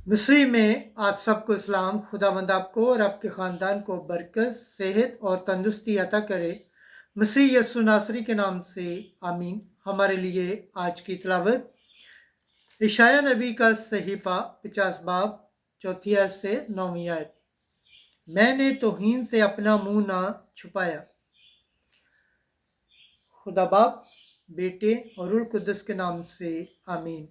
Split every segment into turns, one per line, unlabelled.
मिस्री में आप सबको इस्लाम। खुदावंद आपको और आपके ख़ानदान को बरकत, सेहत और तंदुरुस्ती अता करे। मसीह यस्सु नासरी के नाम से आमीन। हमारे लिए आज की तिलावत इशाया नबी का सहीफ़ा 50 बाब 4 आयत से 9 आयत। मैंने तौहीन से अपना मुंह ना छुपाया। खुदा बाप, बेटे और रूह कुद्दुस के नाम से आमीन।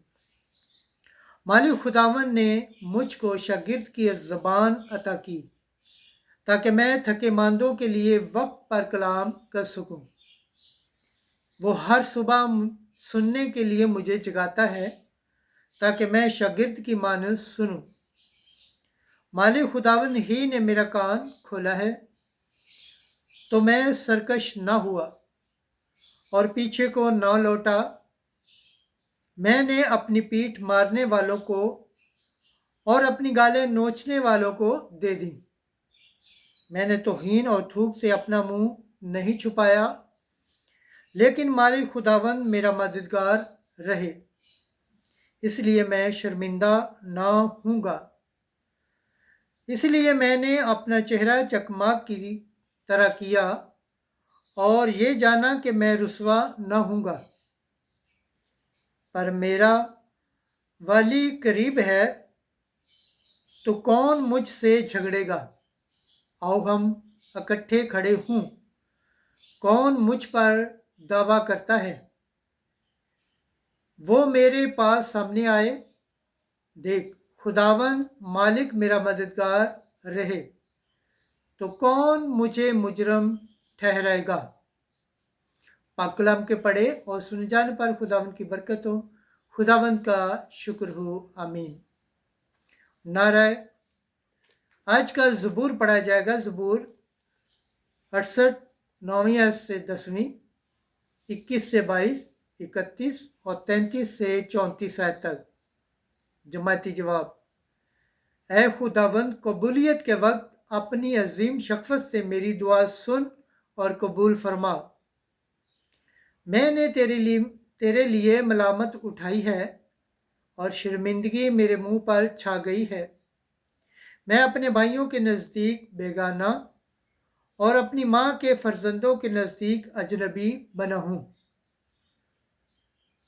मालिक खुदावन ने मुझको शागिर्द की ज़बान अता की ताकि मैं थके मांदों के लिए वक्त पर कलाम कर सकूं। वो हर सुबह सुनने के लिए मुझे जगाता है ताकि मैं शागिर्द की मानस सुनूं। मालिक खुदावन ही ने मेरा कान खोला है तो मैं सरकश ना हुआ और पीछे को ना लौटा। मैंने अपनी पीठ मारने वालों को और अपनी गालें नोचने वालों को दे दी। मैंने तौहीन और थूक से अपना मुंह नहीं छुपाया, लेकिन मालिक खुदावंद मेरा मददगार रहे, इसलिए मैं शर्मिंदा ना हूँगा। इसलिए मैंने अपना चेहरा चकमाक की तरह किया और ये जाना कि मैं रुसवा न हूँगा। पर मेरा वाली करीब है तो कौन मुझसे झगड़ेगा। आओ हम इकट्ठे खड़े हों। कौन मुझ पर दावा करता है, वो मेरे पास सामने आए। देख, खुदावन मालिक मेरा मददगार रहे तो कौन मुझे मुजरम ठहराएगा। पाक कलाम के पढ़े और सुने जाने पर खुदावंद की बरकत हो। खुदावंद का शुक्र हो, आमीन। नाराय। आज का ज़बूर पढ़ा जाएगा। ज़बूर 68 9वीं आयत से 10वीं, 21 से 22, 31 और 33 से 34 आयत तक। जमाती जवाब। ऐ खुदावंद, कबूलियत के वक्त अपनी अजीम शफ़क़त से मेरी दुआ सुन और कबूल फरमा। मैंने तेरे लिए मलामत उठाई है और शर्मिंदगी मेरे मुंह पर छा गई है। मैं अपने भाइयों के नज़दीक बेगाना और अपनी माँ के फर्जंदों के नज़दीक अजनबी बना हूँ।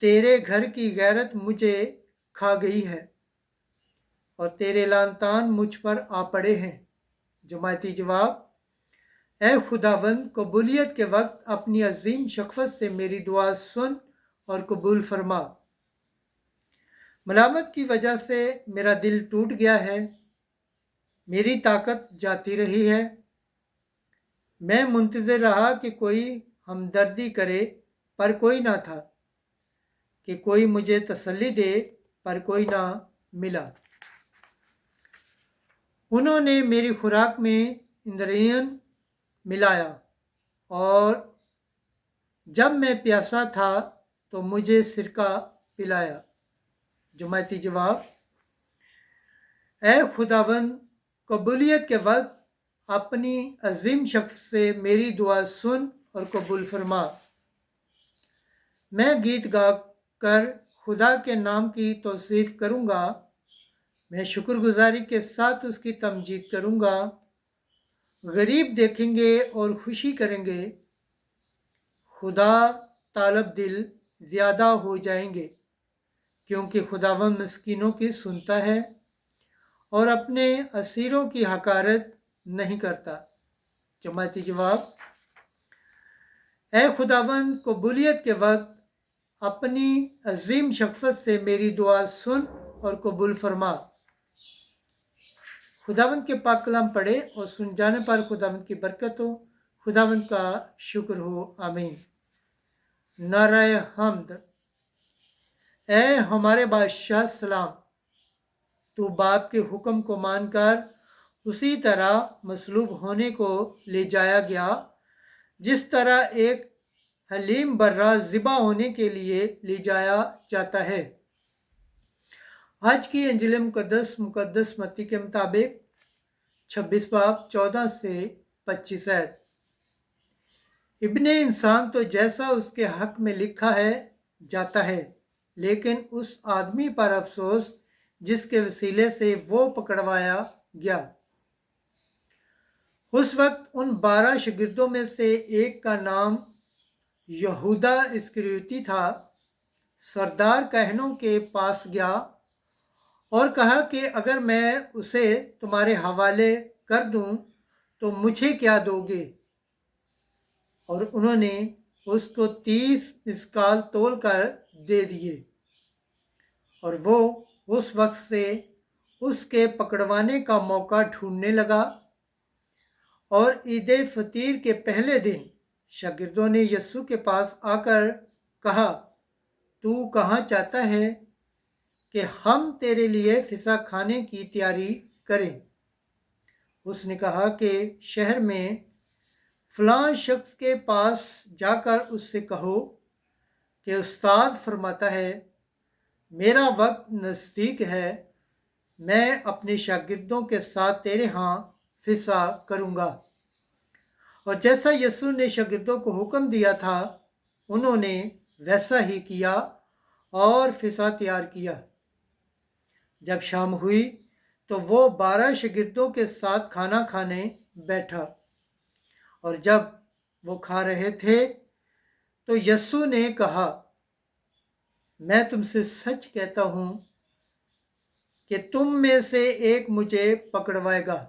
तेरे घर की गैरत मुझे खा गई है और तेरे लानतान मुझ पर आ पड़े हैं। जमाती जवाब। ऐ खुदावंद, कबूलियत के वक्त अपनी अजीम शफ़क़त से मेरी दुआ सुन और कबूल फरमा। मलामत की वजह से मेरा दिल टूट गया है, मेरी ताकत जाती रही है। मैं मुंतज़िर रहा कि कोई हमदर्दी करे, पर कोई ना था, कि कोई मुझे तसल्ली दे, पर कोई ना मिला। उन्होंने मेरी खुराक में इंद्रियन मिलाया और जब मैं प्यासा था तो मुझे सिरका पिलाया। जमाती जवाब। ऐ खुदावंद, कबूलियत के वक्त अपनी अजीम शफ़क़त से मेरी दुआ सुन और कबूल फरमा। मैं गीत गा कर खुदा के नाम की तौसीफ़ करूँगा। मैं शुक्रगुजारी के साथ उसकी तमजीद करूँगा। गरीब देखेंगे और खुशी करेंगे। खुदा तालब दिल ज़्यादा हो जाएंगे, क्योंकि खुदावंद मिस्कीनों की सुनता है और अपने असीरों की हकारत नहीं करता। जमाती जवाब। ऐ खुदावंद, कबूलियत के वक्त अपनी अजीम शफ़क़त से मेरी दुआ सुन और कबूल फरमा। खुदावंद के पाक कलाम पढ़े और सुन जाने पर खुदावंद की बरकत हो। खुदावंद का शुक्र हो, आमीन। नाराय हम्द। ऐ हमारे बादशाह सलाम, तू बाप के हुक्म को मानकर उसी तरह मसलूब होने को ले जाया गया जिस तरह एक हलीम बर्रा ज़िबा होने के लिए ले जाया जाता है। आज की इंजील मुकद्दस मत्ती के मुताबिक 26 बाब 14 से 25 आयत। इब्ने इंसान तो जैसा उसके हक में लिखा है जाता है, लेकिन उस आदमी पर अफसोस जिसके वसीले से वो पकड़वाया गया। उस वक्त उन 12 शागिर्दों में से एक का नाम यहूदा इस्करियोती था। सरदार कहनों के पास गया और कहा कि अगर मैं उसे तुम्हारे हवाले कर दूं तो मुझे क्या दोगे? और उन्होंने उसको 30 मिस्काल तोल कर दे दिए। और वो उस वक्त से उसके पकड़वाने का मौका ढूंढने लगा। और ईद फतीर के पहले दिन शागिर्दों ने यीशु के पास आकर कहा, तू कहाँ चाहता है कि हम तेरे लिए फिसा खाने की तैयारी करें? उसने कहा कि शहर में फलां शख्स के पास जाकर उससे कहो कि उस्ताद फरमाता है, मेरा वक्त नज़दीक है, मैं अपने शागिर्दों के साथ तेरे यहाँ फिसा करूँगा। और जैसा यीशु ने शागिर्दों को हुक्म दिया था, उन्होंने वैसा ही किया और फिसा तैयार किया। जब शाम हुई तो वो 12 शागिर्दों के साथ खाना खाने बैठा। और जब वो खा रहे थे तो यीशु ने कहा, मैं तुमसे सच कहता हूँ कि तुम में से एक मुझे पकड़वाएगा।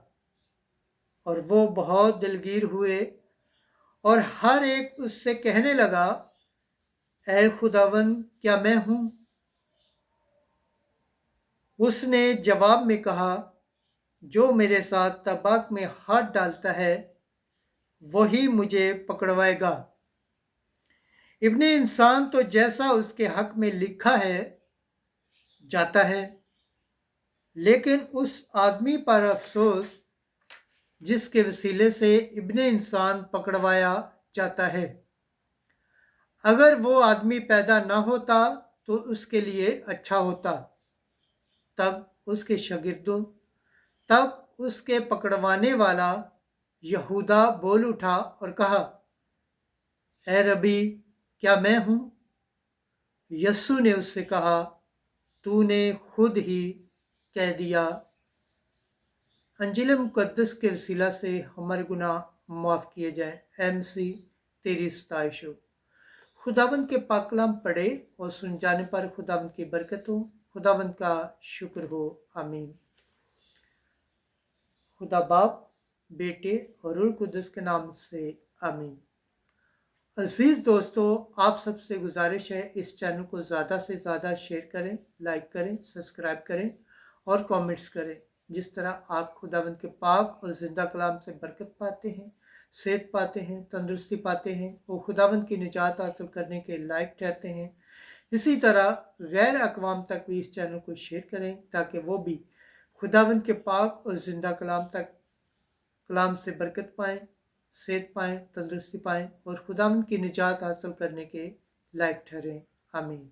और वो बहुत दिलगीर हुए और हर एक उससे कहने लगा, ऐ खुदावंद, क्या मैं हूँ? उसने जवाब में कहा, जो मेरे साथ तबाक में हाथ डालता है वही मुझे पकड़वाएगा। इब्ने इंसान तो जैसा उसके हक में लिखा है जाता है, लेकिन उस आदमी पर अफसोस जिसके वसीले से इब्ने इंसान पकड़वाया जाता है। अगर वो आदमी पैदा ना होता तो उसके लिए अच्छा होता। तब उसके पकड़वाने वाला यहूदा बोल उठा और कहा, ऐ रबी, क्या मैं हूँ? यीशु ने उससे कहा, तूने खुद ही कह दिया। अंजील मुकद्दस के वसीला से हमारे गुनाह माफ़ किए जाएं। एमसी तेरी सताइश हो। खुदावंद के पाक कलाम पढ़े और सुन जाने पर खुदावंद की बरकत हो। खुदावंद का शुक्र हो। आमीन। खुदा बाप, बेटे और रूह कुद्दुस के नाम से आमीन। अजीज दोस्तों, आप सबसे गुजारिश है इस चैनल को ज़्यादा से ज़्यादा शेयर करें, लाइक करें, सब्सक्राइब करें और कमेंट्स करें। जिस तरह आप खुदावंद के पाक और ज़िंदा कलाम से बरकत पाते हैं, सेहत पाते हैं, तंदुरुस्ती पाते हैं, वो खुदावंद की निजात हासिल करने के लायक ठहरते हैं। इसी तरह गैर अक़वाम तक भी इस चैनल को शेयर करें ताकि वो भी खुदावंद के पाक और ज़िंदा कलाम से बरकत पाएँ, सेहत पाएँ, तंदुरुस्ती पाएँ और खुदावंद की निजात हासिल करने के लायक ठहरें। आमीन।